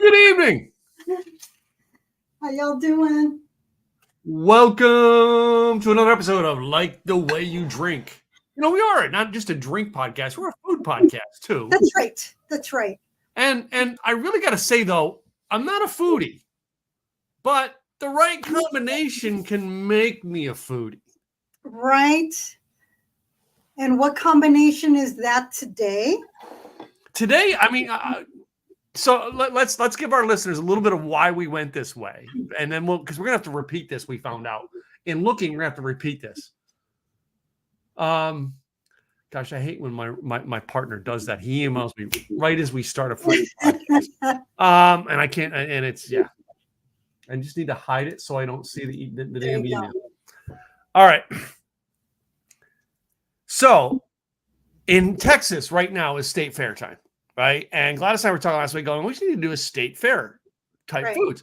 Good evening. How y'all doing? Welcome to another episode of Like the Way You Drink. You know, we are not just a drink podcast, we're a food podcast too. That's right. That's right. And I really got to say though, I'm not a foodie, but the right combination can make me a foodie. Right. And what combination is that today? Today, I mean, so let's give our listeners a little bit of why we went this way, and then because we're gonna have to repeat this. We found out in looking, we're gonna have to repeat this. Gosh, I hate when my partner does that. He emails me right as we start a food podcast, and I can't. And it's I just need to hide it so I don't see the damn email. All right. So in Texas right now is state fair time. Right. And Gladys and I were talking last week going, we need to do a state fair type foods.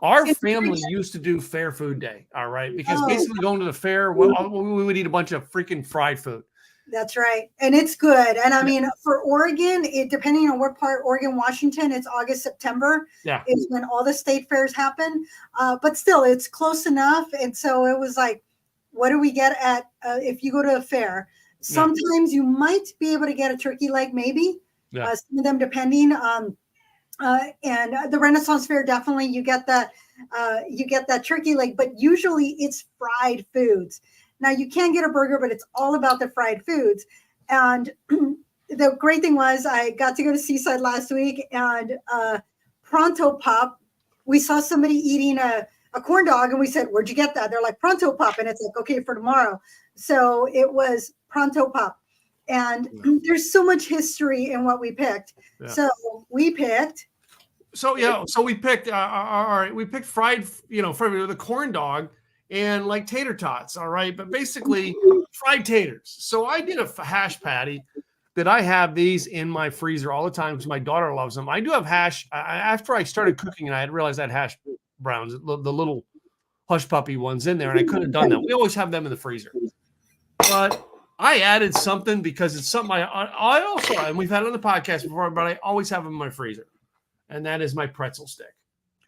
Our family used to do fair food day. All right. Because basically going to the fair, we would eat a bunch of freaking fried food. That's right. And it's good. And I mean, for Oregon, depending on what part, Oregon, Washington, it's August, September is when all the state fairs happen. But still, it's close enough. And so it was like, what do we get at if you go to a fair? Sometimes you might be able to get a turkey leg, maybe. Some of them depending. And the Renaissance Fair, definitely you get that turkey leg, but usually it's fried foods. Now you can get a burger, but it's all about the fried foods. And the great thing was I got to go to Seaside last week, and Pronto Pop, we saw somebody eating a corn dog, and we said, "Where'd you get that?" They're like, "Pronto Pop," and it's like, okay, for tomorrow. So it was Pronto Pop. And there's so much history in what we picked. So we picked. So we picked. All right, we picked fried. For the corn dog and like tater tots. All right, but basically fried taters. So I did a hash patty that I have these in my freezer all the time because my daughter loves them. I do have hash. After I started cooking, and I had realized I had hash browns, the little hush puppy ones in there, and I couldn't have done that. We always have them in the freezer, but I added something because it's something I also, and we've had it on the podcast before, but I always have them in my freezer, and that is my pretzel stick.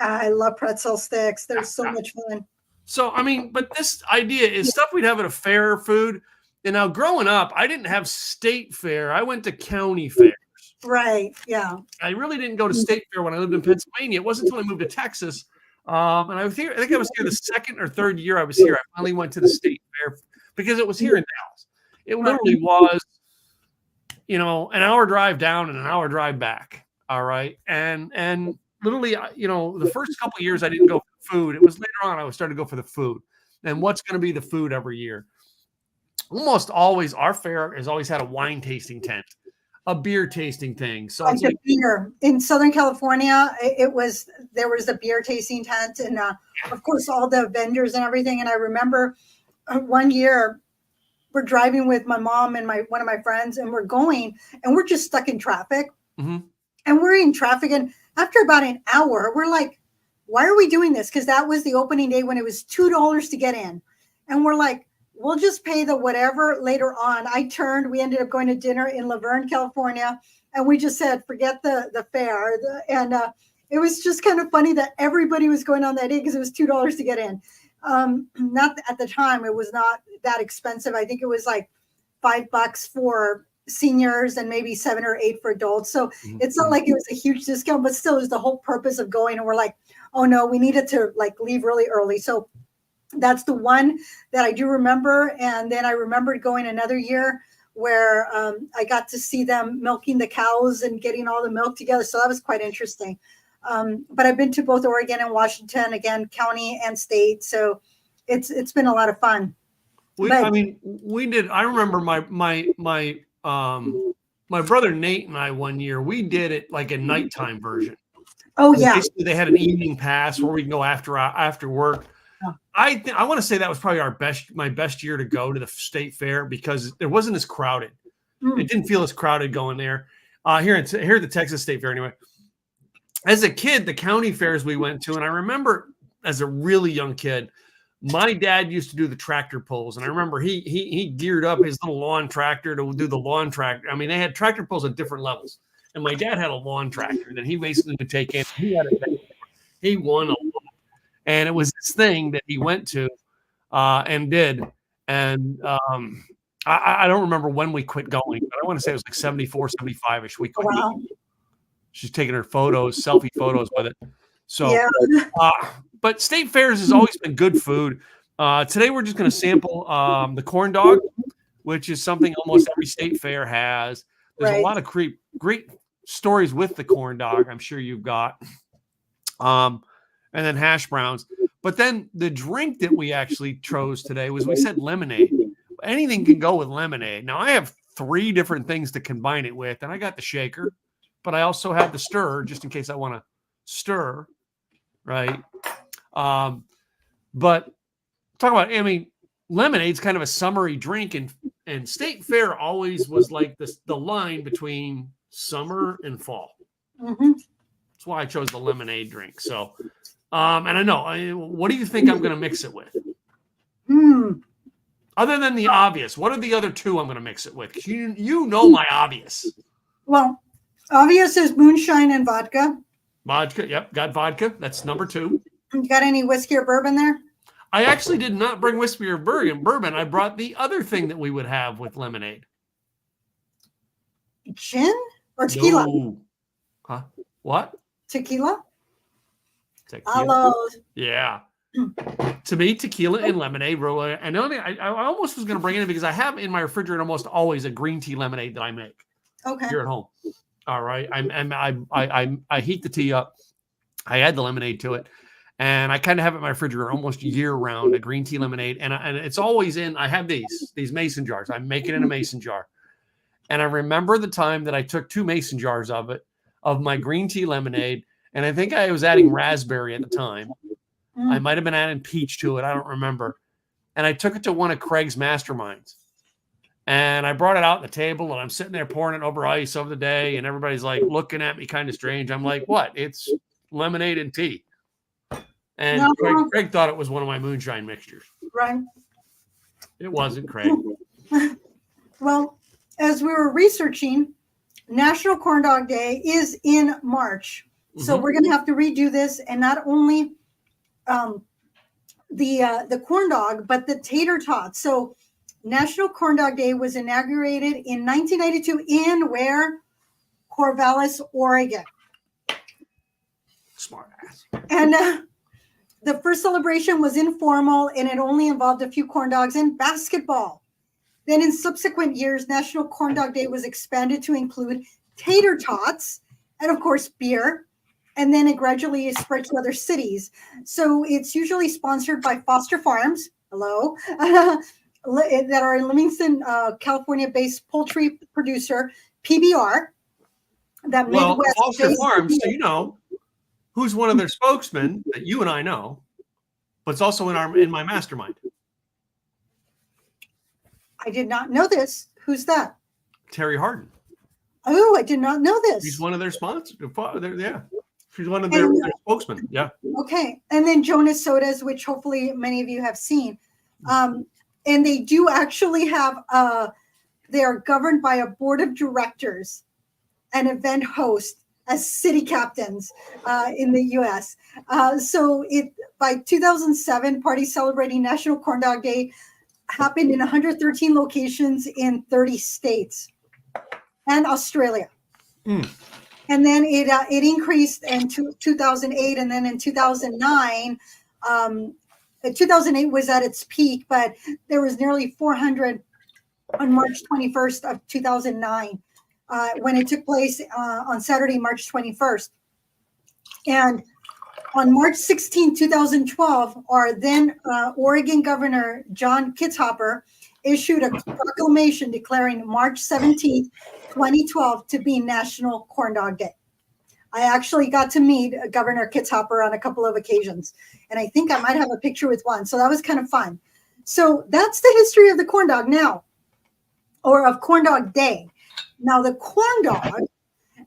I love pretzel sticks. They're so much fun. So, I mean, but this idea is stuff we'd have at a fair food. And now growing up, I didn't have state fair. I went to county fairs. Right, yeah. I really didn't go to state fair when I lived in Pennsylvania. It wasn't until I moved to Texas. And I think I was here the second or third year I was here. I finally went to the state fair because it was here in Dallas. It literally was, an hour drive down and an hour drive back. All right. And literally, the first couple of years I didn't go for food. It was later on I started to go for the food. And what's going to be the food every year? Almost always, our fair has always had a wine tasting tent, a beer tasting thing. So like beer in Southern California, there was a beer tasting tent, and of course all the vendors and everything. And I remember one year, we're driving with my mom and one of my friends, and we're going, and we're just stuck in traffic. Mm-hmm. And we're in traffic, and after about an hour, we're like, "Why are we doing this?" Because that was the opening day when it was $2 to get in, and we're like, "We'll just pay the whatever later on." We ended up going to dinner in Laverne, California, and we just said, "Forget the fare." It was just kind of funny that everybody was going on that day because it was $2 to get in. Not at the time, it was not that expensive. I think it was like $5 for seniors and maybe $7 or $8 for adults. So it's not like it was a huge discount, but still, it was the whole purpose of going. And we're like, "Oh no, we needed to leave really early." So that's the one that I do remember. And then I remembered going another year where I got to see them milking the cows and getting all the milk together. So that was quite interesting. But I've been to both Oregon and Washington, again, county and state. So it's been a lot of fun. We did. I remember my brother Nate and I one year, we did it like a nighttime version. Oh yeah. Basically, they had an evening pass where we can go after work. I want to say that was probably my best year to go to the state fair because it wasn't as crowded. It didn't feel as crowded going there. Here at the Texas State Fair anyway. As a kid, the county fairs we went to, and I remember as a really young kid, my dad used to do the tractor pulls, and I remember he geared up his little lawn tractor to do the lawn tractor. I mean, they had tractor pulls at different levels. and my dad had a lawn tractor that he basically would take in. He won a lot, and it was this thing that he went to and did. And I don't remember when we quit going, but I want to say it was like 74, 75-ish. We quit. Wow. She's taking her photos, selfie photos with it. So, Yeah. But state fairs has always been good food. Today we're just going to sample the corn dog, which is something almost every state fair has. There's a lot of great stories with the corn dog. I'm sure you've got. And then hash browns. But then the drink that we actually chose today was, we said lemonade. Anything can go with lemonade. Now, I have 3 different things to combine it with, and I got the shaker, but I also had the stir just in case I want to stir, right? But talk about, I mean, lemonade's kind of a summery drink, and state fair always was like the line between summer and fall. Mm-hmm. That's why I chose the lemonade drink. So, and I know, what do you think I'm going to mix it with? Other than the obvious, what are the other 2 I'm going to mix it with? You know my obvious. Well, obvious is moonshine and vodka. Vodka, yep, got vodka. That's number 2. You got any whiskey or bourbon there? I actually did not bring whiskey or bourbon. I brought the other thing that we would have with lemonade. Gin or tequila? No. Huh? What? Tequila? Tequila. Yeah. To me, tequila and lemonade. And the only thing I almost was going to bring it in because I have in my refrigerator almost always a green tea lemonade that I make. Okay. Here at home. All right. I heat the tea up. I add the lemonade to it. And I kind of have it in my refrigerator almost year round, a green tea lemonade. And it's always I have these mason jars. I make it in a mason jar. And I remember the time that I took 2 mason jars of my green tea lemonade. And I think I was adding raspberry at the time. I might have been adding peach to it. I don't remember. And I took it to one of Craig's masterminds. And I brought it out on the table, and I'm sitting there pouring it over ice over the day. And everybody's like looking at me kind of strange. I'm like, what? It's lemonade and tea. And Craig thought it was one of my moonshine mixtures. Right. It wasn't, Craig. Well, as we were researching, National Corn Dog Day is in March. So we're going to have to redo this. And not only the corn dog, but the tater tots. So National Corn Dog Day was inaugurated in 1992 in where? Corvallis, Oregon. Smart ass. And the first celebration was informal, and it only involved a few corn dogs and basketball. Then in subsequent years, National Corn Dog Day was expanded to include tater tots and, of course, beer. And then it gradually spread to other cities. So it's usually sponsored by Foster Farms, that are in Livingston, California-based poultry producer, PBR. Foster Farms, so you know, who's one of their spokesmen that you and I know, but it's also in my mastermind. I did not know this. Who's that? Terry Harden. Oh, I did not know this. He's one of their sponsors. Yeah. She's one of their spokesmen. Yeah. Okay. And then Jonas Sodas, which hopefully many of you have seen. And they do actually have, they are governed by a board of directors and event host as city captains in the U.S. So by 2007, parties celebrating National Corn Dog Day happened in 113 locations in 30 states and Australia. And then it increased in 2008, and then in 2009, 2008 was at its peak, but there was nearly 400 on March 21st of 2009 when it took place on Saturday, March 21st. And on March 16, 2012, our then Oregon Governor John Kitzhaber issued a proclamation declaring March 17th, 2012 to be National Corn Dog Day. I actually got to meet Governor Kitzhaber on a couple of occasions, and I think I might have a picture with one. So that was kind of fun. So that's the history of the corn dog now, or of Corn Dog Day. Now, the corn dog,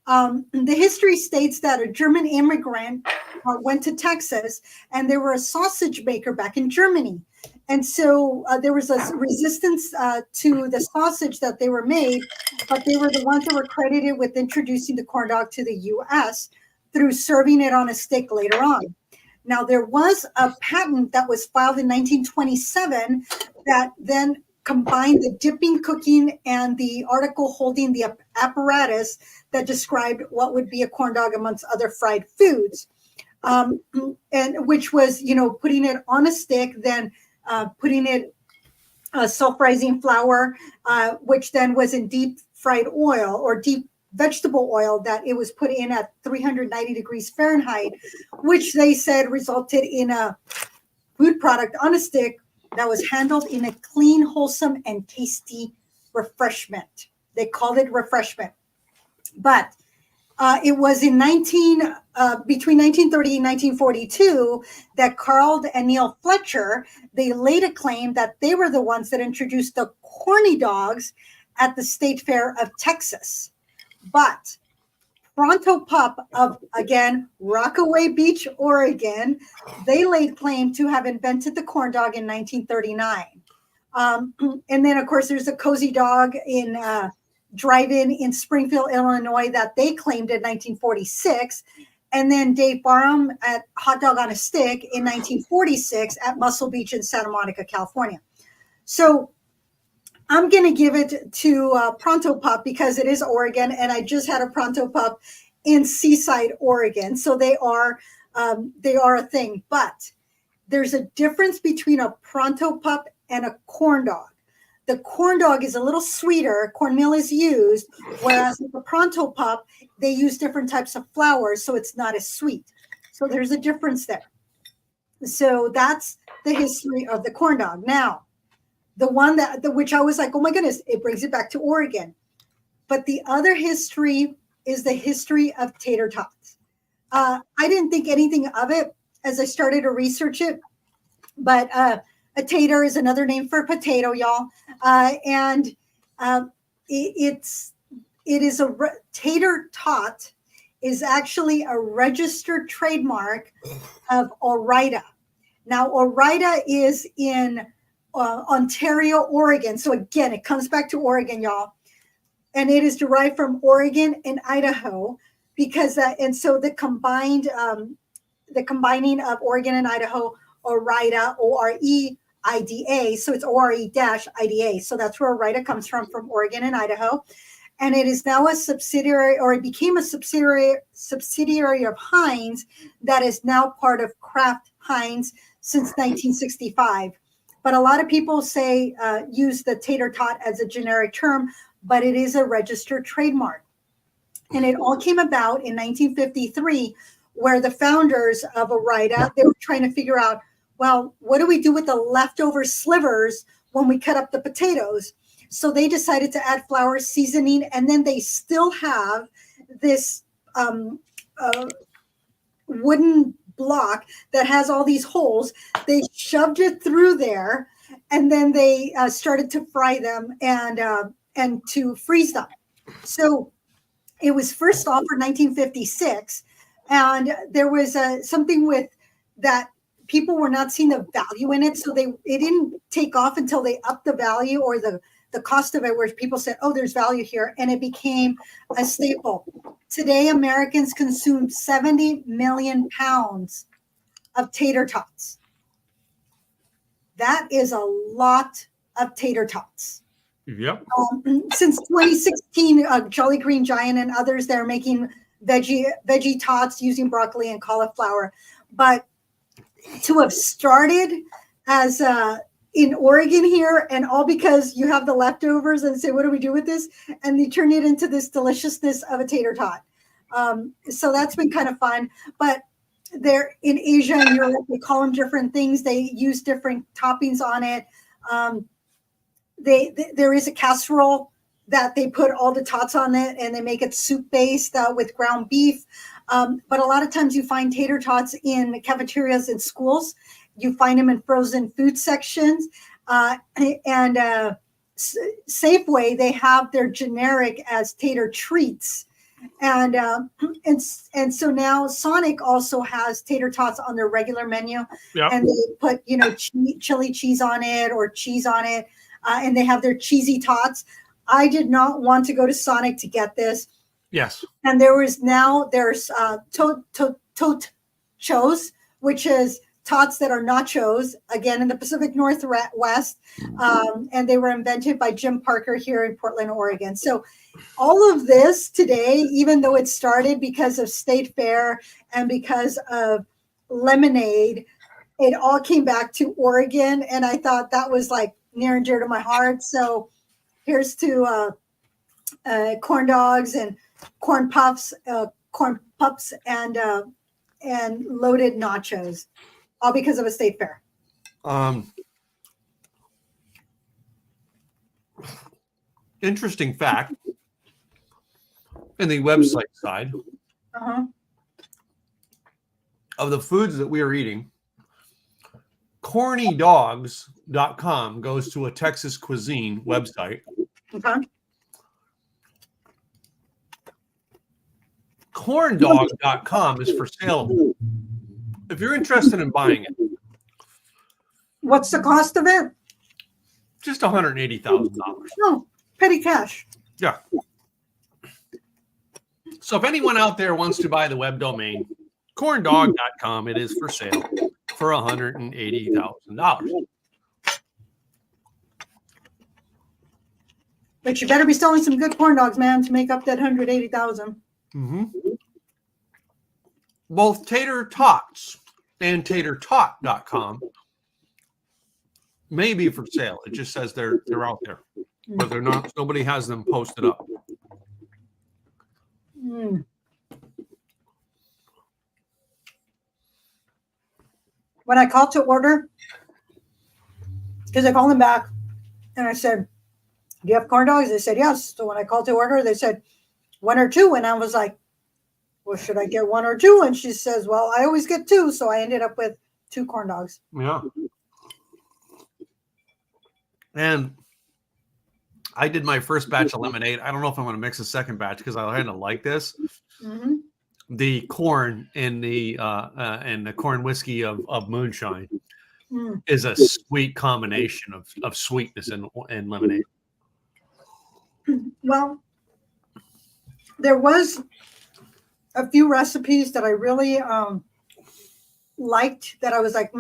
the history states that a German immigrant went to Texas, and they were a sausage maker back in Germany. And so there was a resistance to the sausage that they were made, but they were the ones that were credited with introducing the corn dog to the U.S. through serving it on a stick later on. Now, there was a patent that was filed in 1927 that then combined the dipping, cooking, and the article holding the apparatus that described what would be a corn dog amongst other fried foods, and which was, putting it on a stick, then putting it self-rising flour, which then was in deep fried oil or deep vegetable oil that it was put in at 390 degrees Fahrenheit, which they said resulted in a food product on a stick that was handled in a clean, wholesome, and tasty refreshment. They called it refreshment. But it was in between 1930 and 1942 that Carl and Neil Fletcher, they laid a claim that they were the ones that introduced the corny dogs at the State Fair of Texas. But Pronto Pup of, again, Rockaway Beach, Oregon, they laid claim to have invented the corn dog in 1939. And then, of course, there's a Cozy Dog in drive-in in Springfield, Illinois, that they claimed in 1946. And then Dave Barham at Hot Dog on a Stick in 1946 at Muscle Beach in Santa Monica, California. So I'm going to give it to Pronto Pup because it is Oregon, and I just had a Pronto Pup in Seaside, Oregon. So they are a thing. But there's a difference between a Pronto Pup and a corn dog. The corn dog is a little sweeter. Cornmeal is used, whereas with the Pronto Pup, they use different types of flour, so it's not as sweet. So there's a difference there. So that's the history of the corn dog. Now, the one which I was like, oh my goodness, it brings it back to Oregon. But the other history is the history of tater tots. I didn't think anything of it as I started to research it, but a tater is another name for potato, y'all. And it is tater tot is actually a registered trademark of Ore-Ida. Now, Ore-Ida is in Ontario, Oregon. So again, it comes back to Oregon, y'all. And it is derived from Oregon and Idaho because and so the combining of Oregon and Idaho, Ore-Ida, O-R-E-I-D-A. So it's O-R-E-IDA. So that's where Ore-Ida comes from Oregon and Idaho. And it is now a subsidiary, or it became a subsidiary of Heinz that is now part of Kraft Heinz since 1965. But a lot of people say use the tater tot as a generic term, but it is a registered trademark. And it all came about in 1953, where the founders of Ore-Ida, they were trying to figure out, well, what do we do with the leftover slivers when we cut up the potatoes? So they decided to add flour, seasoning, and then they still have this wooden block that has all these holes. They shoved it through there, and then they started to fry them and to freeze them. So it was first offered 1956, and there was something with that people were not seeing the value in it, so it didn't take off until they upped the value or the cost of it, where people said, oh, there's value here, and it became a staple. Today, Americans consume 70 million pounds of tater tots. That is a lot of tater tots. Yep. Since 2016, Jolly Green Giant and others, they're making veggie tots using broccoli and cauliflower. But to have started as in Oregon here, and all because you have the leftovers and say, what do we do with this? And you turn it into this deliciousness of a tater tot. So that's been kind of fun. But they're in Asia and Europe, they call them different things. They use different toppings on it. There is a casserole that they put all the tots on it, and they make it soup-based with ground beef. But a lot of times you find tater tots in cafeterias in schools. You find them in frozen food sections. And Safeway, they have their generic as tater treats. and and so now Sonic also has tater tots on their regular menu, Yep. and they put chili cheese on it or cheese on it, and they have their cheesy tots. I did not want to go to Sonic to get this. Yes. And there's tot chos, which is tots that are nachos, again in the Pacific Northwest, and they were invented by Jim Parker here in Portland, Oregon. So all of this today, even though it started because of State Fair and because of lemonade, it all came back to Oregon, and I thought that was like near and dear to my heart. So here's to corn dogs and corn puffs, and loaded nachos, all because of a State Fair. Interesting fact in the website side of the foods that we are eating, cornydogs.com goes to a Texas cuisine website. Okay. Corndog.com is for sale if you're interested in buying it. What's the cost of it? Just $180,000. No, petty cash. Yeah. So if anyone out there wants to buy the web domain, corndog.com, it is for sale for $180,000. But you better be selling some good corn dogs, man, to make up that $180,000. Both Tater Tots and tatertot.com may be for sale. It just says they're out there, but they're not. Nobody has them posted up. When I called to order, because I called them back and I said, do you have corn dogs? They said yes. So when I called to order, they said 1 or 2, and I was like, well, should I get 1 or 2? And she says, well, I always get 2. So I ended up with 2 corn dogs. Yeah. And I did my first batch of lemonade. I don't know if I'm going to mix a second batch because I kind of like this. The corn and the corn whiskey of moonshine is a sweet combination of sweetness and lemonade. Well, there was a few recipes that I really liked that I was like,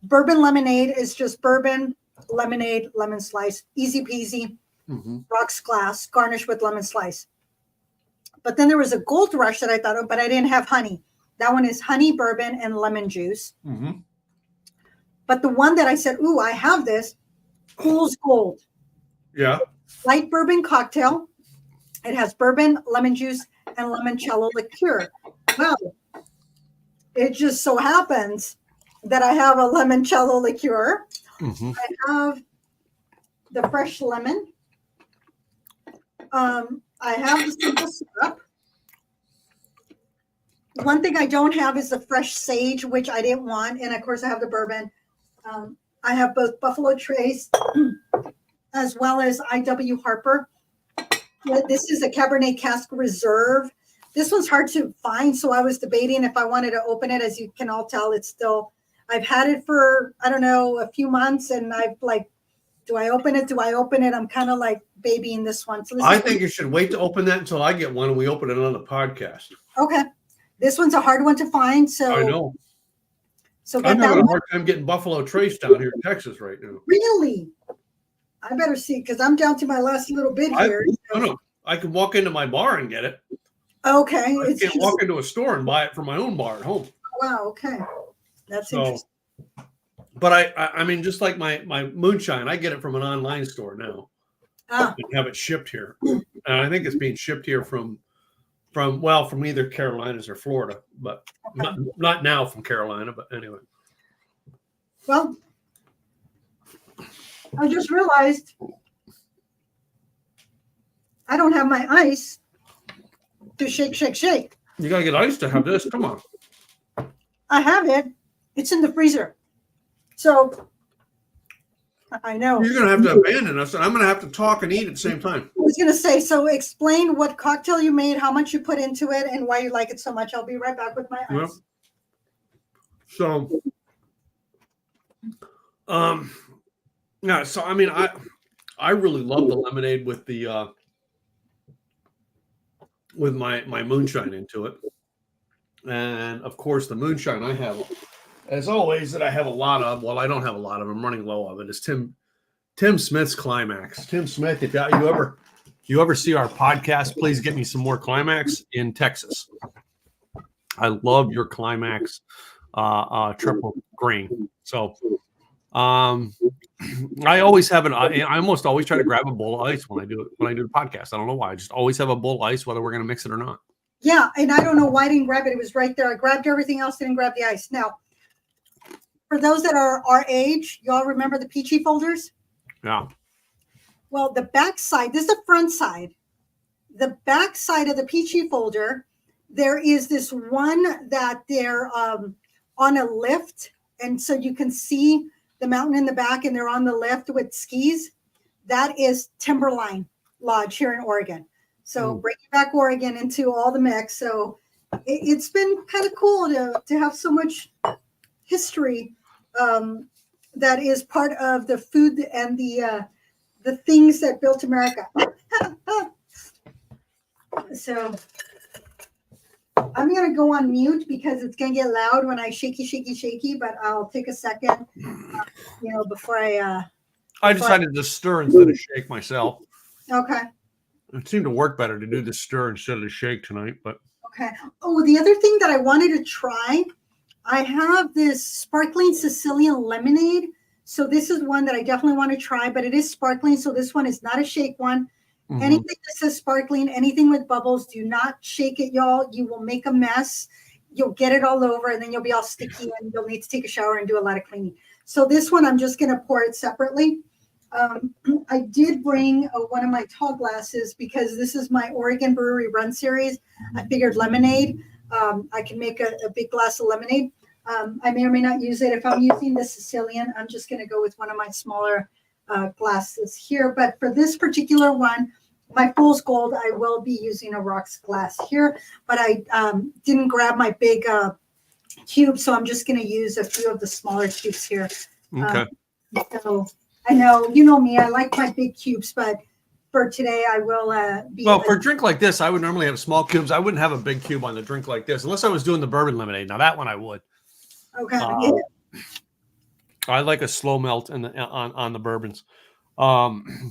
bourbon lemonade is just bourbon, lemonade, lemon slice, easy peasy, rocks glass, garnished with lemon slice. But then there was a Gold Rush that I thought of, but I didn't have honey. That one is honey, bourbon, and lemon juice. But the one that I said, ooh, I have this, Fool's Gold. Yeah. Light bourbon cocktail. It has bourbon, lemon juice, and limoncello liqueur. Well, it just so happens that I have a limoncello liqueur. I have the fresh lemon. I have the simple syrup. One thing I don't have is the fresh sage, which I didn't want. And of course, I have the bourbon. I have both Buffalo Trace as well as I.W. Harper. This is a Cabernet Cask Reserve. This one's hard to find, so I was debating if I wanted to open it. As you can all tell, it's still, I've had it for, I don't know, a few months, and I've like, do I open it? Do I open it? I'm kind of like babying this one. So I think you should wait to open that until I get one and we open it on the podcast. Okay. This one's a hard one to find. So I know. So I'm having a hard time getting Buffalo Trace down here in Texas right now. Really? I better see, because I'm down to my last little bit here. No, I can walk into my bar and get it. Okay. I can't walk into a store and buy it from my own bar at home. Wow. Okay. That's interesting. But I mean, just like my moonshine, I get it from an online store now. And have it shipped here. And I think it's being shipped here from either Carolinas or Florida, but not now from Carolina, but anyway. Well, I just realized I don't have my ice to shake. You got to get ice to have this. Come on. I have it. It's in the freezer. So I know. You're going to have to abandon us, and I'm going to have to talk and eat at the same time. I was going to say, so explain what cocktail you made, how much you put into it, and why you like it so much. I'll be right back with my Yep. ice. So, yeah. So I mean, I really love the lemonade with the with my moonshine into it, and of course the moonshine I have, as always, that I have a lot of. Well, I don't have a lot of. I'm running low of it. Is Tim Smith's Climax. Tim Smith, if you ever see our podcast, please get me some more Climax in Texas. I love your Climax triple grain. So I always have I almost always try to grab a bowl of ice when I do the podcast. I don't know why. I just always have a bowl of ice, whether we're going to mix it or not. Yeah, and I don't know why I didn't grab it. It was right there. I grabbed everything else, didn't grab the ice. Now, for those that are our age, y'all remember the peachy folders? Yeah. Well, the back side, this is the front side. The back side of the peachy folder, there is this one that they're on a lift. And so you can see the mountain in the back, and they're on the lift with skis. That is Timberline Lodge here in Oregon. So bringing back Oregon into all the mix. So it's been kind of cool to have so much history that is part of the food and the things that built America. So I'm going to go on mute because it's going to get loud when I shaky, but I'll take a second, before I decided to stir instead of shake myself. Okay. It seemed to work better to do the stir instead of the shake tonight, but. Okay. Oh, the other thing that I wanted to try, I have this sparkling Sicilian lemonade. So this is one that I definitely want to try, but it is sparkling. So this one is not a shake one. Mm-hmm. Anything that says sparkling, anything with bubbles, do not shake it, y'all. You will make a mess. You'll get it all over, and then you'll be all sticky, and you'll need to take a shower and do a lot of cleaning. So this one, I'm just going to pour it separately. I did bring one of my tall glasses because this is my Oregon Brewery Run series. I figured lemonade. I can make a big glass of lemonade. I may or may not use it. If I'm using the Sicilian, I'm just going to go with one of my smaller glasses here. But for this particular one, my Fool's Gold, I will be using a rocks glass here. But I didn't grab my big cube, so I'm just going to use a few of the smaller cubes here. Okay. So I know, you know me, I like my big cubes, but for today I will be. Well, for a drink like this, I would normally have small cubes. I wouldn't have a big cube on a drink like this, unless I was doing the bourbon lemonade. Now that one I would. Okay. I like a slow melt on the bourbons. And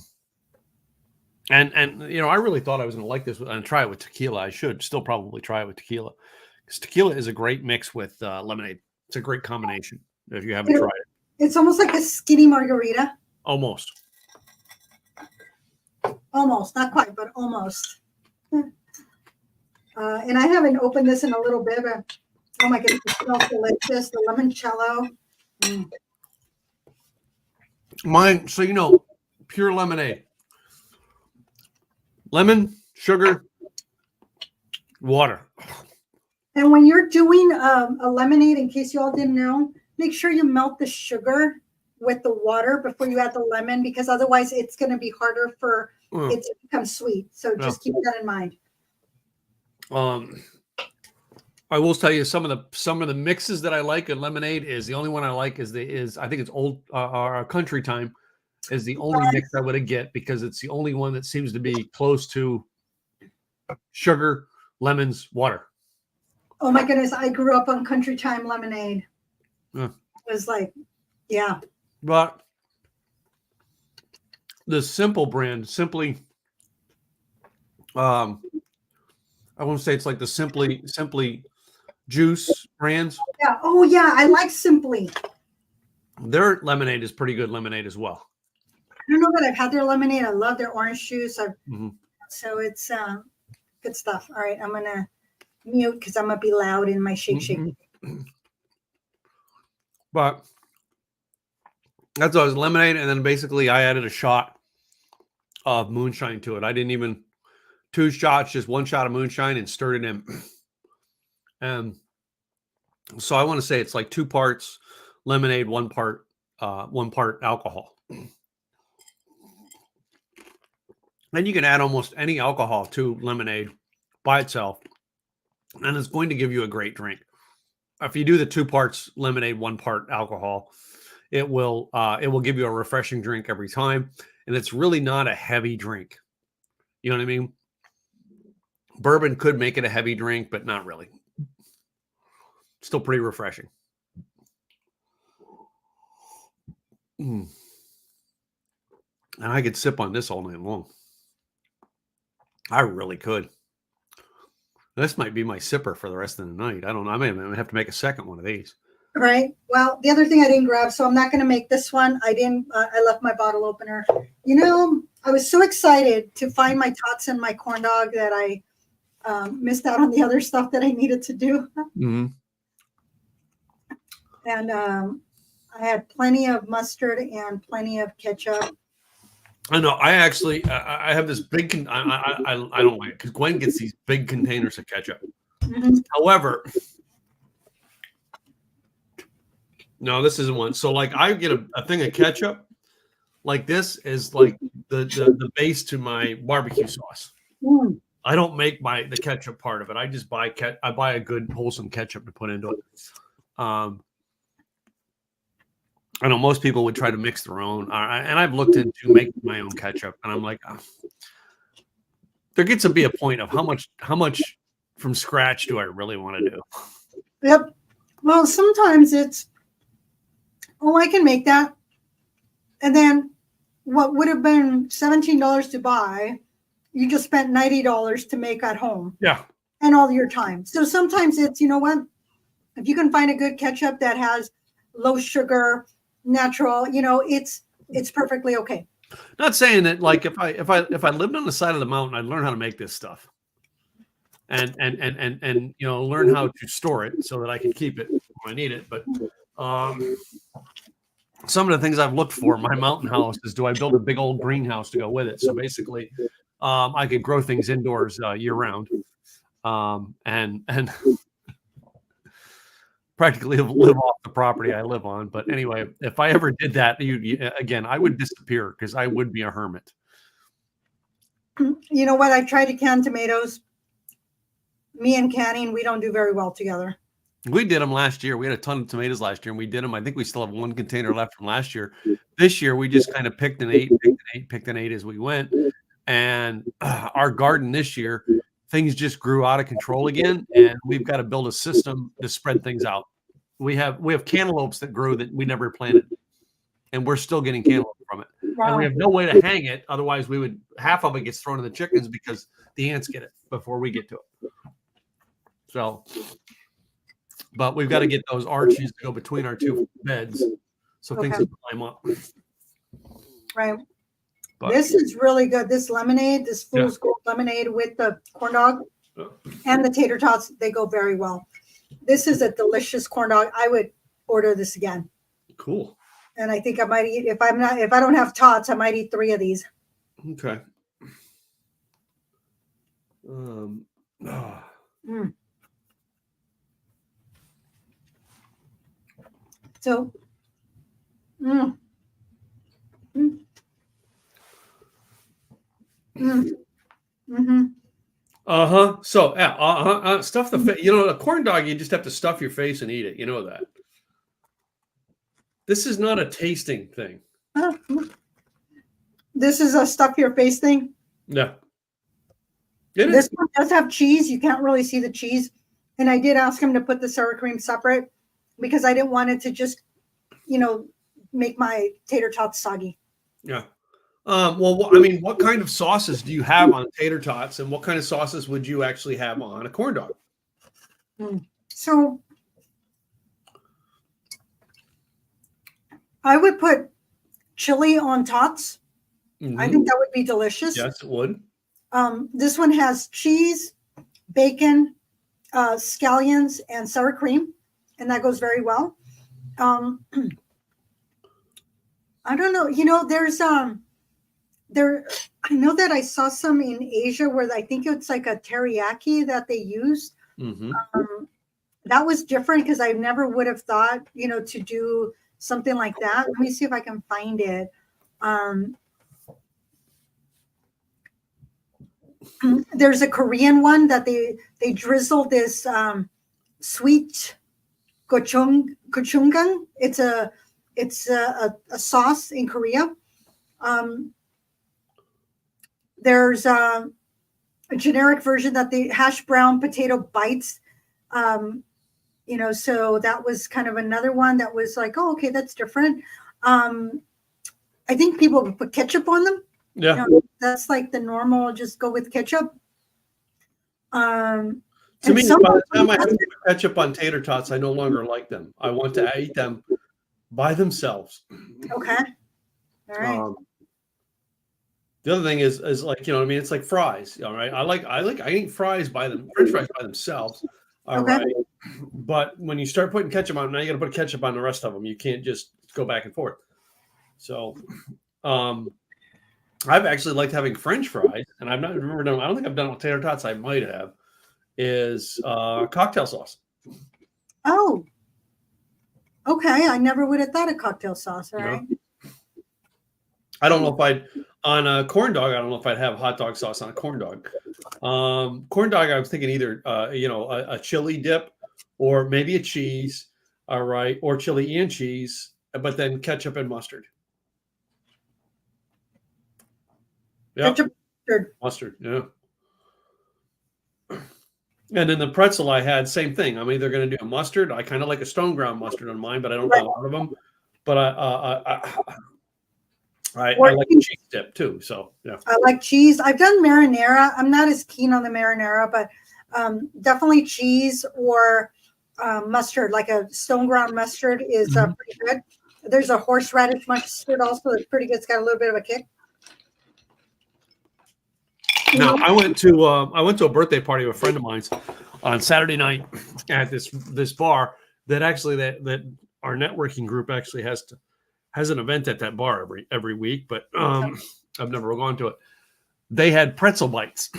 I really thought I was going to like this and try it with tequila. I should still probably try it with tequila, because tequila is a great mix with lemonade. It's a great combination if you haven't tried it. It's almost like a skinny margarita. Almost, not quite, but almost. And I haven't opened this in a little bit, but oh my goodness, it smells delicious. The limoncello. Mine, so pure lemonade. Lemon, sugar, water. And when you're doing a lemonade, in case you all didn't know, make sure you melt the sugar with the water before you add the lemon, because otherwise it's going to be harder for it to become sweet. So just keep that in mind. I will tell you some of the mixes that I like in lemonade is the only one I like is I think it's old Country Time is the only mix I would get, because it's the only one that seems to be close to sugar, lemons, water. Oh my goodness, I grew up on Country Time lemonade. Yeah. It was like, yeah. But the Simple brand, Simply, I won't say it's like the Simply Juice brands. Yeah. Oh yeah, I like Simply. Their lemonade is pretty good lemonade as well. I don't know that I've had their lemonade. I love their orange juice. So it's good stuff. All right, I'm gonna mute because I'm gonna be loud in my shake. But that's always lemonade, and then basically I added a shot of moonshine to it. I didn't even 2 shots, just 1 shot of moonshine, and stirred it in. And so I want to say it's like 2 parts lemonade, 1 part alcohol. Then you can add almost any alcohol to lemonade by itself, and it's going to give you a great drink. If you do the 2 parts lemonade, 1 part alcohol, it will give you a refreshing drink every time, and it's really not a heavy drink. You know what I mean? Bourbon could make it a heavy drink, but not really. Still pretty refreshing. And I could sip on this all night long. I really could. This might be my sipper for the rest of the night. I don't know. I may have to make a second one of these. Right. Well, the other thing I didn't grab, so I'm not going to make this one. I left my bottle opener. You know, I was so excited to find my tots and my corn dog that I missed out on the other stuff that I needed to do. Mm-hmm. And I had plenty of mustard and plenty of ketchup. I know. I actually, I have this big. I don't like it because Gwen gets these big containers of ketchup. Mm-hmm. However, no, this isn't one. So, like, I get a thing of ketchup. Like this is like the base to my barbecue sauce. Mm. I don't make the ketchup part of it. I just buy I buy a good wholesome ketchup to put into it. I know most people would try to mix their own, and I've looked into making my own ketchup, and I'm like, there gets to be a point of how much from scratch do I really want to do? Yep. Well, sometimes it's, oh, I can make that, and then what would have been $17 to buy, you just spent $90 to make at home. Yeah. And all your time. So sometimes it's, you know what, if you can find a good ketchup that has low sugar, natural, you know, it's perfectly okay. Not saying that, like, if I lived on the side of the mountain, I'd learn how to make this stuff, and you know, learn how to store it so that I can keep it when I need it. But some of the things I've looked for in my mountain house is, do I build a big old greenhouse to go with it? So basically, I could grow things indoors year round, and practically live off the property I live on. But anyway, if I ever did that, again, I would disappear because I would be a hermit. You know what? I tried to can tomatoes. Me and canning, we don't do very well together. We did them last year. We had a ton of tomatoes last year, and we did them. I think we still have 1 container left from last year. This year, we just kind of picked an 8 as we went. And our garden this year, things just grew out of control again, and we've got to build a system to spread things out. We have cantaloupes that grew that we never planted, and we're still getting cantaloupe from it. Wow. And we have no way to hang it. Otherwise, half of it gets thrown to the chickens because the ants get it before we get to it. So, but we've got to get those arches to go between our 2 beds so things can climb up. Right. But this is really good. This lemonade, this Fool's Gold lemonade with the corn dog and the tater tots, they go very well. This is a delicious corn dog. I would order this again. Cool. And I think I might eat, if I don't have tots, I might eat 3 of these. Okay. So, So stuff the face. You know, a corn dog, you just have to stuff your face and eat it. You know that. This is not a tasting thing. This is a stuff your face thing. Yeah. This one does have cheese. You can't really see the cheese, and I did ask him to put the sour cream separate because I didn't want it to just, you know, make my tater tots soggy. Yeah. Well, I mean, what kind of sauces do you have on tater tots, and what kind of sauces would you actually have on a corn dog? So I would put chili on tots. Mm-hmm. I think that would be delicious. Yes, it would. This one has cheese, bacon, scallions, and sour cream, and that goes very well. I don't know. You know, there's I know that I saw some in Asia where I think it's like a teriyaki that they used. Mm-hmm. That was different because I never would have thought, you know, to do something like that. Let me see if I can find it. Um, there's a Korean one that they drizzle this sweet gochujang. It's a sauce in Korea. There's a generic version that the hash brown potato bites. So that was kind of another one that was like, oh, okay, that's different. I think people would put ketchup on them. Yeah. That's like the normal, just go with ketchup. To me, by the time I have to put ketchup on tater tots, I no longer like them. I want to eat them by themselves. Okay. All right. The other thing is like, it's like fries. All right. I eat fries French fries by themselves. All right. But when you start putting ketchup on, now you got to put ketchup on the rest of them. You can't just go back and forth. So, I've actually liked having French fries, and I've not remember done. I don't think I've done it with tater tots. I might have. Is cocktail sauce. Oh. Okay. I never would have thought of cocktail sauce. All right. I don't know if I'd on a corn dog. I don't know if I'd have hot dog sauce on a corn dog. Corn dog. I was thinking either a chili dip or maybe a cheese. All right, or chili and cheese, but then ketchup and mustard. Yeah, mustard. Yeah. And then the pretzel I had, same thing. I'm either going to do a mustard. I kind of like a stone ground mustard on mine, but I don't do a lot of them. But I like the cheese dip too. So yeah, I like cheese. I've done marinara. I'm not as keen on the marinara, but definitely cheese or mustard, like a stone ground mustard, is pretty good. There's a horseradish mustard also that's pretty good. It's got a little bit of a kick. Now I went to a birthday party of a friend of mine's on Saturday night at this bar that actually that our networking group actually has an event at that bar every week, but I've never gone to it. They had pretzel bites.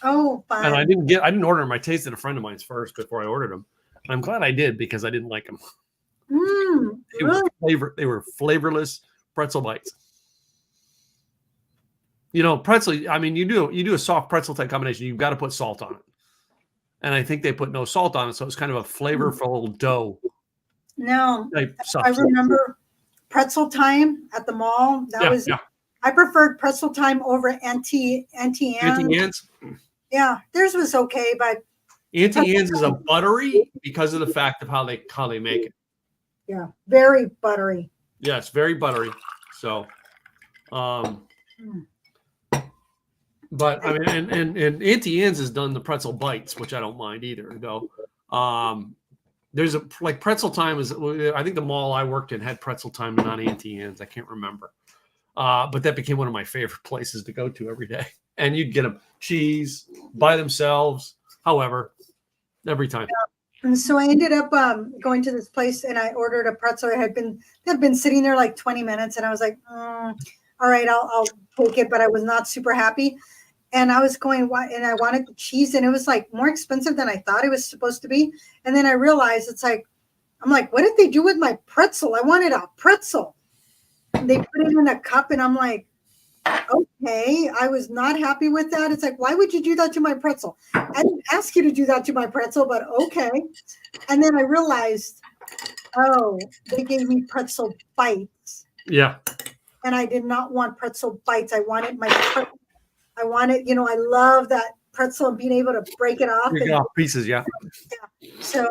Oh, fun. And I didn't order them. I tasted a friend of mine's first before I ordered them. I'm glad I did because I didn't like them. They were flavorless pretzel bites. Pretzel, I mean, you do a soft pretzel type combination, you've got to put salt on it. And I think they put no salt on it, so it's kind of a flavorful dough. No, I remember pretzel time at the mall. I preferred pretzel time over Auntie Anne's. Yeah, theirs was okay, but Auntie Anne's is a buttery because of the fact of how they make it. Yeah, very buttery. Yes, very buttery. So, but I mean, and Auntie Anne's has done the pretzel bites, which I don't mind either, though. There's pretzel time I think the mall I worked in had pretzel time, not Auntie Anne's. I can't remember. But that became one of my favorite places to go to every day. And you'd get them cheese by themselves, however, every time. Yeah. And so I ended up going to this place and I ordered a pretzel. It had been sitting there like 20 minutes, and I was like, all right, I'll take it, but I was not super happy. And I was going, and I wanted the cheese, and it was like more expensive than I thought it was supposed to be. And then I realized I'm like, what did they do with my pretzel? I wanted a pretzel. And they put it in a cup, and I'm like, okay, I was not happy with that. It's like, why would you do that to my pretzel? I didn't ask you to do that to my pretzel, but okay. And then I realized, they gave me pretzel bites. Yeah. And I did not want pretzel bites. I wanted I love that pretzel and being able to break it off. Pieces, yeah. So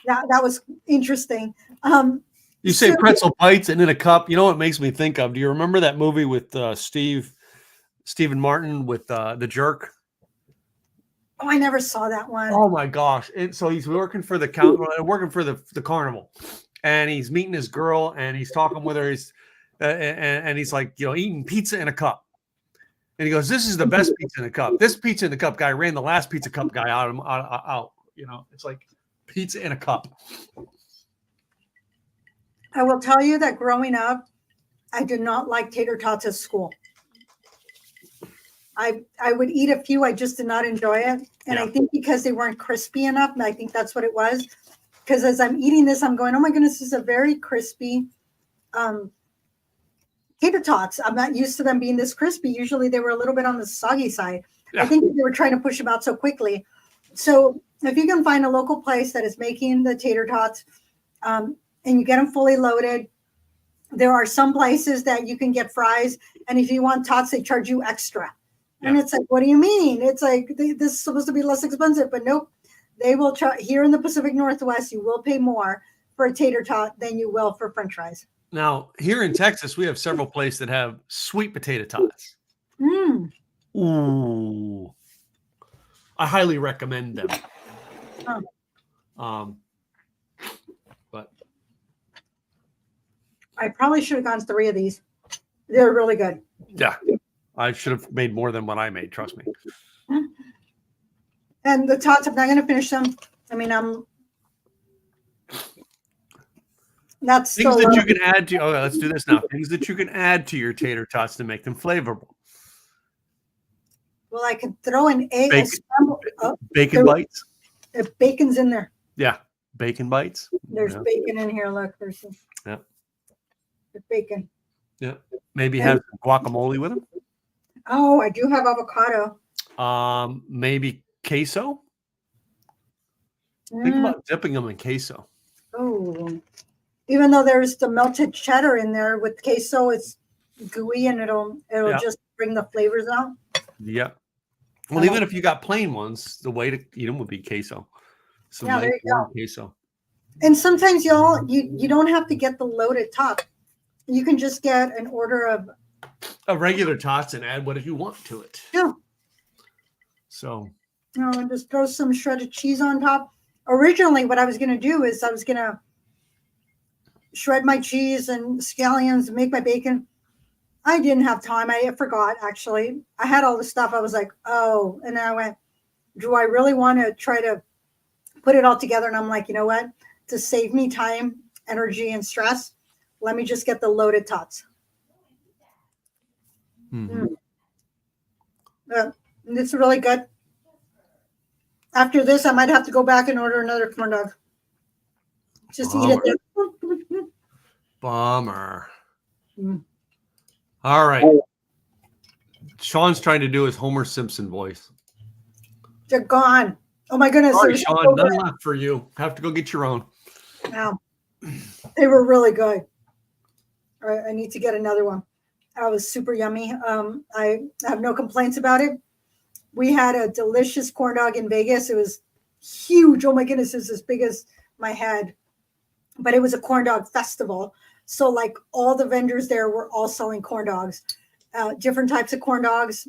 that was interesting. You say pretzel bites and in a cup. You know what it makes me think of? Do you remember that movie with Stephen Martin with The Jerk? Oh, I never saw that one. Oh my gosh! So he's working for the carnival, and he's meeting his girl, and he's talking with her. And he's like, eating pizza in a cup. And he goes, "This is the best pizza in a cup. This pizza in the cup guy ran the last pizza cup guy out. It's like pizza in a cup." I will tell you that growing up, I did not like tater tots at school. I would eat a few. I just did not enjoy it. And I think because they weren't crispy enough, and I think that's what it was. Because as I'm eating this, I'm going, oh my goodness, this is a very crispy tater tots. I'm not used to them being this crispy. Usually they were a little bit on the soggy side. Yeah. I think they were trying to push them out so quickly. So if you can find a local place that is making the tater tots, and you get them fully loaded, there are some places that you can get fries, and if you want tots, they charge you extra. And it's like, what do you mean? It's like this is supposed to be less expensive, but nope. They will try here in the Pacific Northwest. You will pay more for a tater tot than you will for French fries. Now, here in Texas, we have several places that have sweet potato tots. Mm. Ooh, I highly recommend them. Oh. But I probably should have gone 3 of these. They're really good. yeah, I should have made more than what I made. Trust me. And the tots, I'm not going to finish them. I mean, that's Things that you can add to. Okay, let's do this now. Things that you can add to your tater tots to make them flavorful. Well, I could throw an egg. Bacon bites. Bacon's in there. Yeah, bacon bites. There's bacon in here. Look, there's bacon. Yeah, maybe have some guacamole with them. Oh, I do have avocado. Maybe queso. Think about dipping them in queso. Oh, even though there's the melted cheddar in there with queso, it's gooey and it'll just bring the flavors out. Yeah. Well, even if you got plain ones, the way to eat them would be queso. Some there you go. Queso. And sometimes you don't have to get the loaded top. You can just get an order of a regular tots and add whatever you want to it. Yeah. So. Just throw some shredded cheese on top. Originally, what I was going to do is I was going to shred my cheese and scallions and make my bacon. I didn't have time. I forgot, actually. I had all the stuff. I was like, oh. And then I went, do I really want to try to put it all together? And I'm like, you know what? To save me time, energy, and stress, let me just get the loaded tots. Mm-hmm. It's really good. After this, I might have to go back and order another corn dog. Just eat it there. Bummer. All right. Sean's trying to do his Homer Simpson voice. They're gone. Oh my goodness. Sorry, Sean, none left for you. Have to go get your own. Wow. They were really good. All right, I need to get another one. That was super yummy. I have no complaints about it. We had a delicious corn dog in Vegas. It was huge. Oh my goodness, it was as big as my head. But it was a corn dog festival. So like all the vendors there were all selling corn dogs, different types of corn dogs.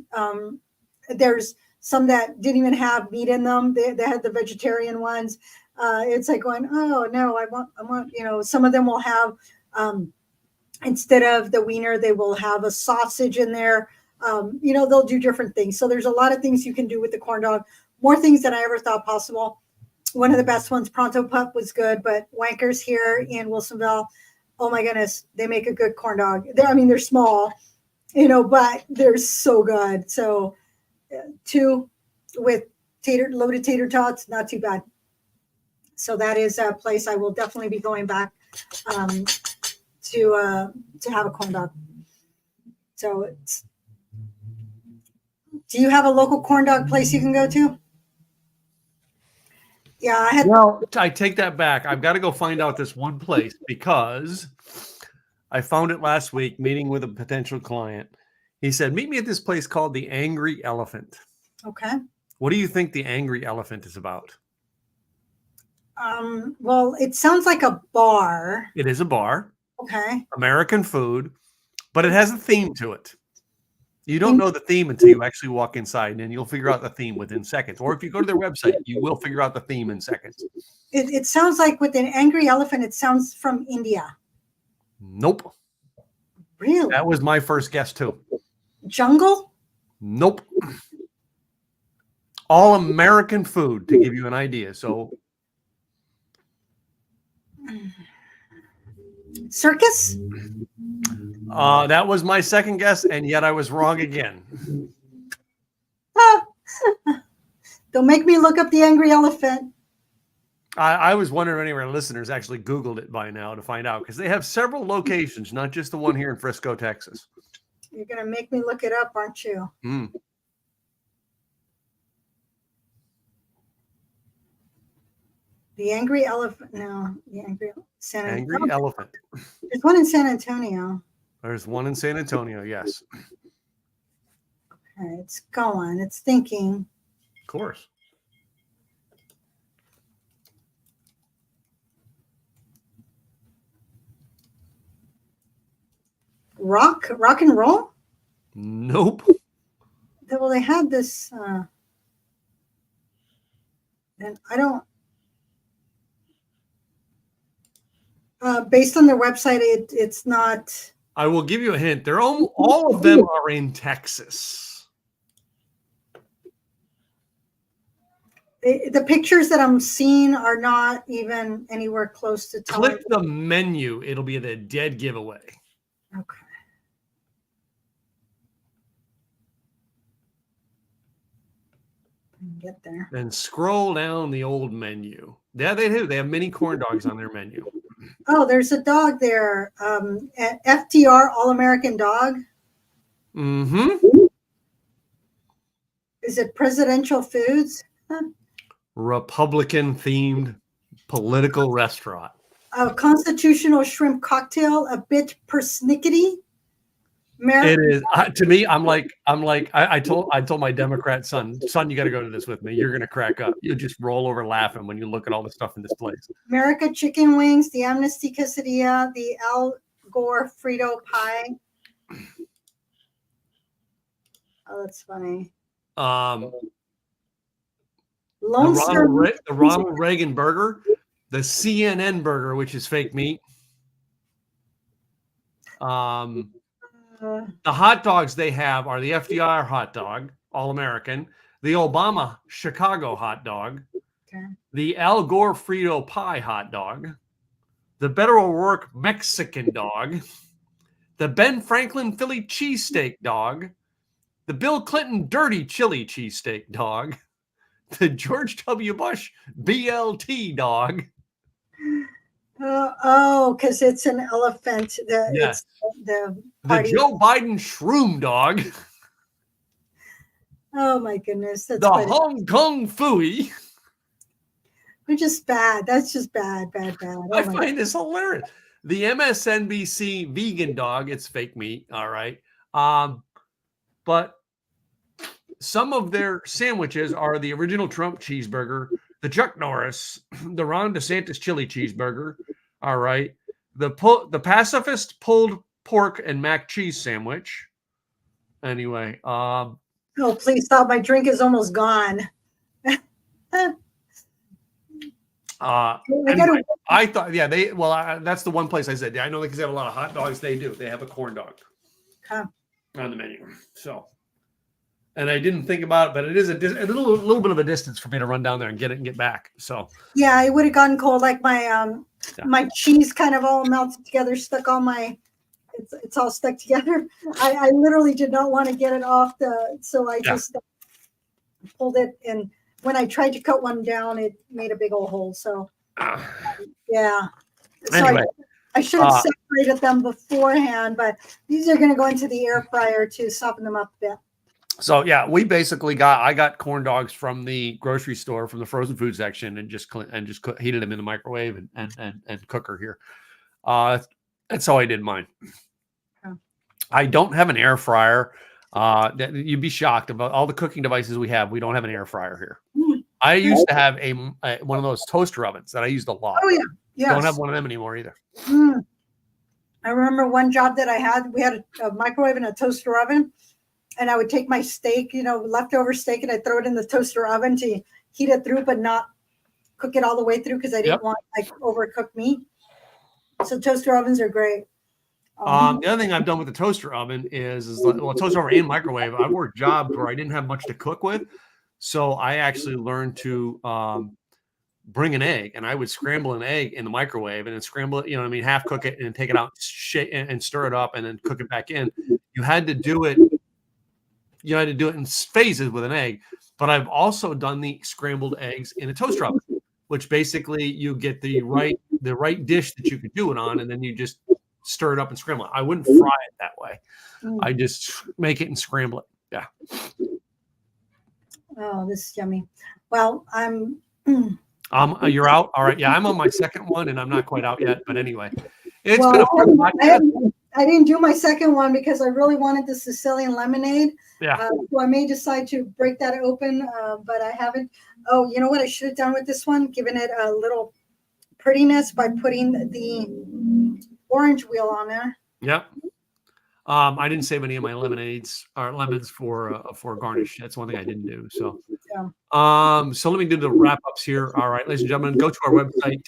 There's some that didn't even have meat in them. They had the vegetarian ones. It's like going, oh no, I want, some of them will have, instead of the wiener, they will have a sausage in there. They'll do different things. So there's a lot of things you can do with the corn dog. More things than I ever thought possible. One of the best ones, Pronto Pup, was good, but Wankers here in Wilsonville, oh my goodness, they make a good corn dog. They're small, but they're so good. So 2 with loaded tater tots, not too bad. So that is a place I will definitely be going back to have a corn dog. So do you have a local corn dog place you can go to? Yeah, I take that back. I've got to go find out this one place because I found it last week meeting with a potential client. He said, meet me at this place called the Angry Elephant. Okay. What do you think the Angry Elephant is about? Well, it sounds like a bar. It is a bar. Okay. American food, but it has a theme to it. You don't know the theme until you actually walk inside, and then you'll figure out the theme within seconds. Or if you go to their website, you will figure out the theme in seconds. It sounds like with an angry elephant, it sounds from India. Nope. Really? That was my first guess, too. Jungle? Nope. All American food, to give you an idea. So, circus? That was my second guess, and yet I was wrong again. Don't make me look up the angry elephant. I was wondering if any of our listeners actually Googled it by now to find out, because they have several locations, not just the one here in Frisco, Texas. You're going to make me look it up, aren't you? Mm. The Angry Elephant. No, the Angry Angry Elephant. There's one in San Antonio. There's one in San Antonio, yes. Okay, it's going. It's thinking. Of course. Rock and roll? Nope. Well, they had this, and I don't, based on their website, it's not. I will give you a hint. They're all of them are in Texas. The pictures that I'm seeing are not even anywhere close to telling. Click the menu. It'll be the dead giveaway. Okay. Get there. Then scroll down the old menu. Yeah, they do. They have mini corn dogs on their menu. Oh, there's a dog there. FTR All-American Dog. Mm-hmm. Is it Presidential Foods? Republican-themed political restaurant. A constitutional shrimp cocktail, a bit persnickety. It is to me. I told my Democrat son, you got to go to this with me. You're gonna crack up. You just roll over laughing when you look at all the stuff in this place. America chicken wings, the Amnesty quesadilla, the Al Gore Frito pie. Oh, that's funny. The Ronald Reagan burger, the CNN burger, which is fake meat. The hot dogs they have are the FDR hot dog, all American, the Obama Chicago hot dog, okay, the Al Gore Frito pie hot dog, the Beto O'Rourke Mexican dog, the Ben Franklin Philly cheesesteak dog, the Bill Clinton dirty chili cheesesteak dog, the George W. Bush BLT dog. Because it's an elephant. Yes. The Joe Biden shroom dog. Oh my goodness. That's the Hong Kong Phooey. We're just bad. That's just bad. Oh, I find this hilarious. The MSNBC vegan dog, it's fake meat. All right. But some of their sandwiches are the original Trump cheeseburger, the Chuck Norris, the Ron DeSantis chili cheeseburger. All right. The pacifist pulled pork and mac cheese sandwich. Anyway. Oh, please stop. My drink is almost gone. Anyway, I thought, that's the one place I said, I know because they have a lot of hot dogs. They do. They have a corn dog on the menu. So, and I didn't think about it, but it is a little bit of a distance for me to run down there and get it and get back. So, yeah, it would have gotten cold. Like my cheese kind of all melted together, stuck on my. It's all stuck together. I literally did not want to get it off so I just pulled it, and when I tried to cut one down, it made a big old hole. So, yeah. So anyway, I should have separated them beforehand, but these are going to go into the air fryer to soften them up a bit. So yeah, we basically I got corn dogs from the grocery store, from the frozen food section, and just heated them in the microwave and cooker here. That's how I did mine. I don't have an air fryer. You'd be shocked about all the cooking devices we have. We don't have an air fryer here. I used to have one of those toaster ovens that I used a lot. Oh yeah, yes. Don't have one of them anymore either. I remember one job that I had. We had a microwave and a toaster oven, and I would take my steak, leftover steak, and I'd throw it in the toaster oven to heat it through, but not cook it all the way through because I didn't want overcooked meat. So toaster ovens are great. The other thing I've done with the toaster oven is toaster oven and microwave. I've worked jobs where I didn't have much to cook with, so I actually learned to bring an egg, and I would scramble an egg in the microwave and then scramble it, half cook it and then take it out, shake and stir it up, and then cook it back in. You had to do it in phases with an egg, but I've also done the scrambled eggs in a toaster oven. which basically you get the right dish that you could do it on, and then you just stir it up and scramble it. I wouldn't fry it that way. I just make it and scramble it. Yeah. Oh, this is yummy. Well, You're out. All right. Yeah, I'm on my second one, and I'm not quite out yet. But anyway, it's well, been a fun podcast. I didn't do my second one because I really wanted the Sicilian lemonade. Yeah. So I may decide to break that open, but I haven't. Oh, you know what I should have done with this one? Given it a little prettiness by putting the orange wheel on there. Yep. I didn't save any of my lemons for garnish. That's one thing I didn't do. So, so let me do the wrap ups here. All right, ladies and gentlemen, go to our website,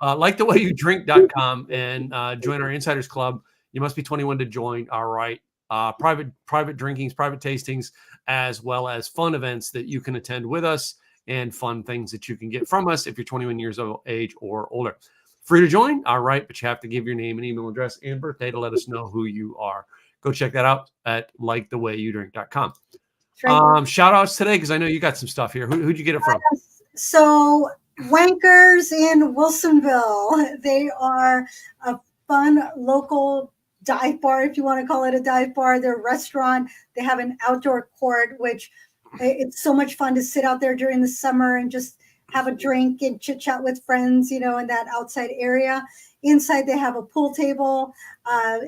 likethewayyoudrink.com and join our Insiders Club. You must be 21 to join. All right. Private drinkings, private tastings, as well as fun events that you can attend with us and fun things that you can get from us if you're 21 years of age or older. Free to join, all right, but you have to give your name and email address and birthday to let us know who you are. Go check that out at likethewayyoudrink.com. Right. Shout outs today, because I know you got some stuff here. Who'd you get it from? So Wankers in Wilsonville. They are a fun local dive bar, if you want to call it a dive bar. They're a restaurant. They have an outdoor court, which it's so much fun to sit out there during the summer and just have a drink and chit chat with friends, in that outside area. Inside, they have a pool table,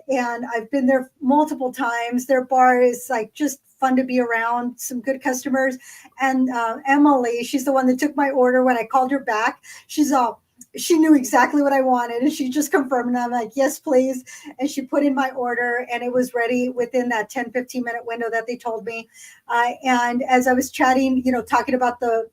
and I've been there multiple times. Their bar is just fun to be around, some good customers. And Emily, she's the one that took my order when I called her back. She knew exactly what I wanted, and she just confirmed. And I'm like, yes, please. And she put in my order, and it was ready within that 10, 15-minute window that they told me. And as I was chatting, talking about the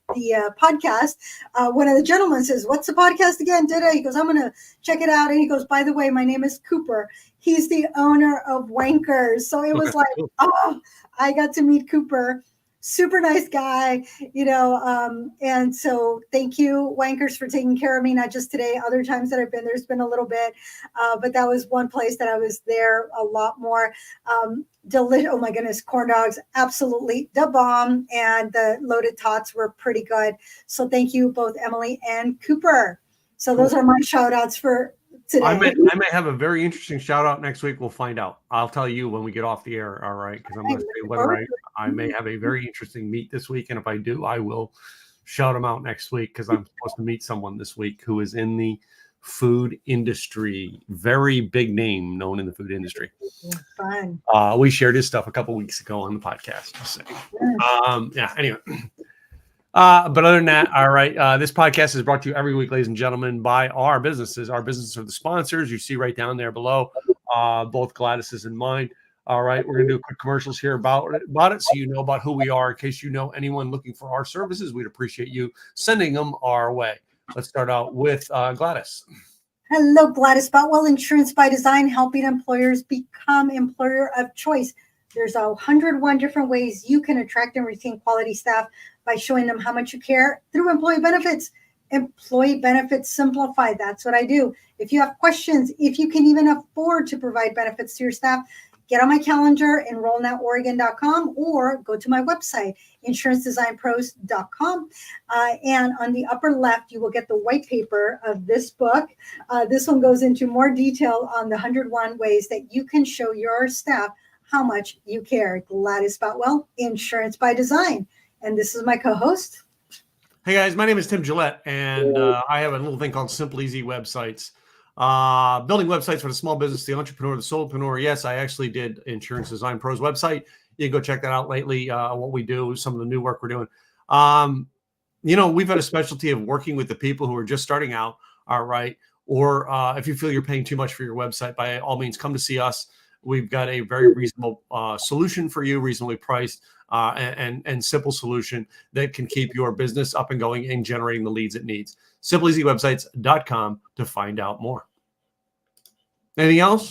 podcast, one of the gentlemen says, what's the podcast again? He goes, I'm going to check it out. And he goes, by the way, my name is Cooper. He's the owner of Wankers. So it was I got to meet Cooper. Super nice guy, and so thank you, Wankers, for taking care of me, not just today, other times that I've been, there's been a little bit, but that was one place that I was there a lot more. Delicious. Oh my goodness, corn dogs, absolutely the bomb, and the loaded tots were pretty good. So thank you, both Emily and Cooper. So those are my shout outs for today. I may have a very interesting shout out next week. We'll find out. I'll tell you when we get off the air. All right. Because I'm going to say whether I may have a very interesting meet this week. And if I do, I will shout them out next week, because I'm supposed to meet someone this week who is in the food industry. Very big name known in the food industry. Fun. We shared his stuff a couple weeks ago on the podcast. Anyway. But other than that, all right. This podcast is brought to you every week, ladies and gentlemen, by our businesses. Our businesses are the sponsors. You see right down there below, both Gladys's and mine. All right. We're going to do quick commercials here about it, so you know about who we are. In case you know anyone looking for our services, we'd appreciate you sending them our way. Let's start out with Gladys. Hello, Gladys Boutwell, Insurance by Design, helping employers become employer of choice. There's 101 different ways you can attract and retain quality staff by showing them how much you care through employee benefits. Employee benefits simplified. That's what I do. If you have questions, if you can even afford to provide benefits to your staff, get on my calendar, enrollnetoregon.com, or go to my website, insurancedesignpros.com. And on the upper left, you will get the white paper of this book. This one goes into more detail on the 101 ways that you can show your staff how much you care. Gladys Boutwell, Insurance by Design. And this is my co-host. Hey guys, my name is Tim Gillette, and I have a little thing called Simple Easy Websites. Building websites for the small business, the entrepreneur, the solopreneur. Yes, I actually did Insurance Design Pros website. You can go check that out lately, what we do, some of the new work we're doing. We've had a specialty of working with the people who are just starting out, all right? Or if you feel you're paying too much for your website, by all means, come to see us. We've got a very reasonable solution for you, reasonably priced, and simple solution that can keep your business up and going and generating the leads it needs. SimpleEasyWebsites.com to find out more. Anything else?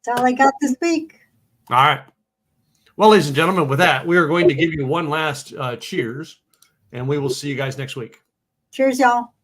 That's all I got this week. All right. Well, ladies and gentlemen, with that, we are going to give you one last cheers, and we will see you guys next week. Cheers, y'all.